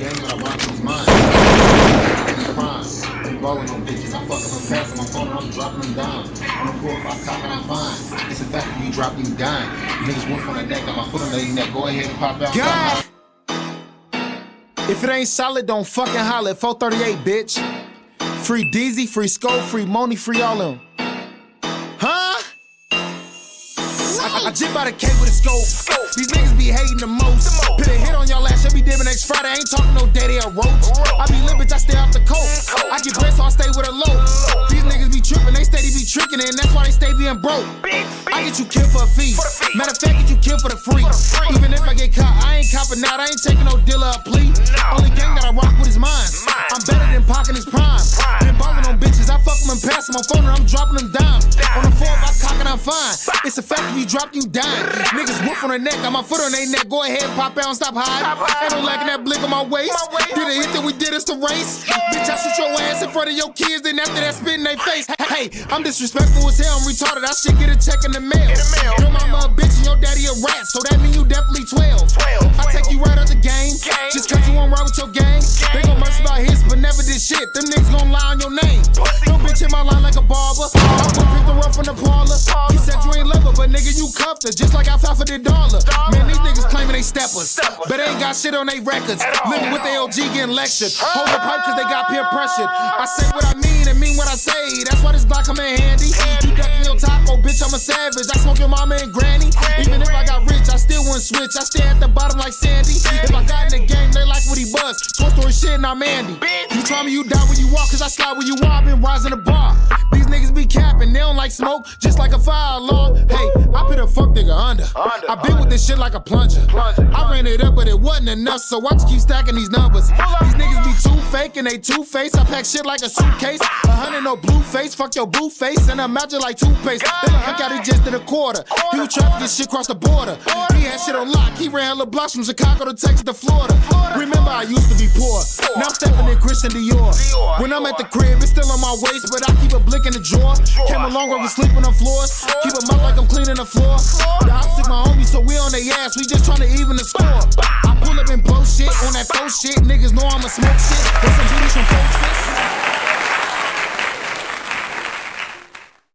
game that I want is mine. I'm rolling on bitches, I'm fucking them fast on my phone and I'm dropping them down. On the floor, if I cock and I'm fine. It's a fact that you drop, you dying. Niggas went from the neck, got my foot on their neck. Go ahead and pop out. God. If it ain't solid, don't fucking holler. 438, bitch. Free Deezy, free Scope, free Money, free all of them. Huh? I jip out a K with a scope. These niggas be hating the most. Put a hit on y'all ass, she'll be dipping next Friday. I ain't talking no daddy or roach. I be lit, bitch, I stay off the coke. I get bread, so I stay with a low. These niggas be tripping, they steady be tricking, and that's why they stay being broke. I get you killed for a fee. Matter of fact, get you killed for the free. Even if I get caught, I ain't copping out. I ain't taking no dealer or plea. Only gang that I rock with is mine. I'm better than Pac in his prime. Been ballin' on bitches, I fuck them and pass them my phone and I'm dropping them dimes. On the floor, if I cock and I'm fine. It's a fact if you drop, you dying. Niggas whoop on their neck, got my foot on their neck. Go ahead, pop out and stop hiding. Ain't no lacking that blick on my waist. Did a hit that we did, it's the race. Bitch, I shoot your ass in front of your kids, then after that spit in their face. Hey, I'm disrespectful as hell, I'm retarded. I should get a check in the mail. Your mama a bitch and your daddy a rat, so that mean you definitely 12. I take you right out the game, just cause you won't ride with your gang. They gon' merch about hits, but never did shit. Them niggas gon' lie on your name. Your bitch hit my line like a barber. I put picked her up from the parlor. He said you ain't love her, but nigga, you cuffed her, just like I fought for the dollar. Man, these niggas claiming they steppers, but they ain't got shit on they records. Living with the LG getting lectured. Hold the pipe cause they got peer pressured. I say what I mean and mean what I say. That's why this block come in handy. You ducking your taco, bitch, I'm a savage. I smoke your mama and granny. Even if I got rich, I still wouldn't switch. I stay at the bottom like Sandy. If I got in the game, they like what he buzz. Toy Story shit and I'm Andy. You try me, you die when you walk, cause I slide when you walk. I been rising the bar. These niggas be capping, they don't like smoke, just like a fire alarm. Hey, I put a fuck nigga under. I been with this shit like a plunger. I ran it up, but it wasn't enough, so I just keep stacking these numbers. These niggas be too fake and they two-faced. I pack shit like a suitcase. 100 no blue face, fuck your blue face, and I'm magic like toothpaste. Then I got it just in a quarter. He was trafficking shit across the border. He had shit on lock. He ran hella blocks from Chicago to Texas to Florida. Remember, I used to be poor. Now I'm stepping in Christian Dior. When I'm at the crib, it's still on my waist, but I keep a blick in the drawer. Came a long way with sleeping on floors. Keep a mouth like I'm cleaning the floor. The ops took my homies, so we on their ass. We just trying to even the score. I pull up and blow shit on that faux shit. Niggas know I'ma smoke shit. There's some beauties from folks.